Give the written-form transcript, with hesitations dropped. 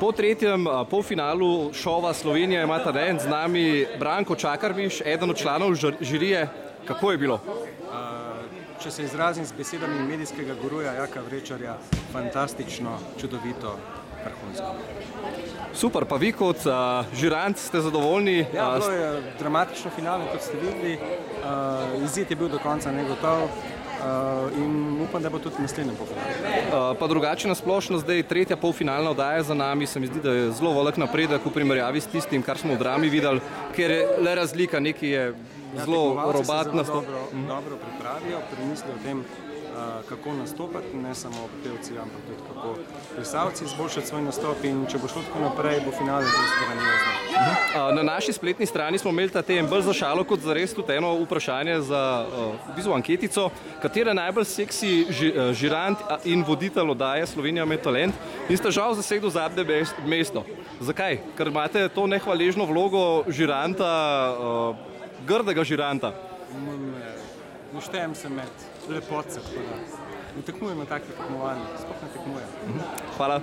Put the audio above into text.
Po tretjem polfinalu šova Slovenija ima talent z nami Branko Čakarmiš, eden od članov žirije. Kako je bilo? Če se izrazim z besedami medijskega guruja Jaka Vrečarja, fantastično, čudovito, vrhunsko. Super, pa vi kot žirant ste zadovoljni? Ja, bilo je dramatično finale, kot ste videli. Izid je bil do konca negotov in upam, da bo tudi naslednjem polfinalu. Pa drugače nasplošno, zdaj tretja polfinalna oddaja za nami, se mi zdi, da je zelo velik napredek v primerjavi s tistim, kar smo v Drami videli, ker je le razlika, nekaj je zelo robat nastop. Dobro pripravijo, premislijo o tem, kako nastopati, ne samo pevci, ampak tudi kako plesalci izboljšati svoj nastop in če bo šlo tako naprej, bo finale zelo grandiozno. Na naši spletni strani smo imeli ta teden bolj za šalo kot za res tudi eno vprašanje za v bistvu anketico, katera najbolj seksi žirant in voditelj oddaje Slovenija ima talent, in ste žal zasedli zadnje mesto. Zakaj? Ker imate to nehvaležno vlogo žiranta, grdega žiranta. Ne štejem se med lepotce, tako da ne tekmujem na takih tekmovanjih, sploh ne tekmujem. Hvala.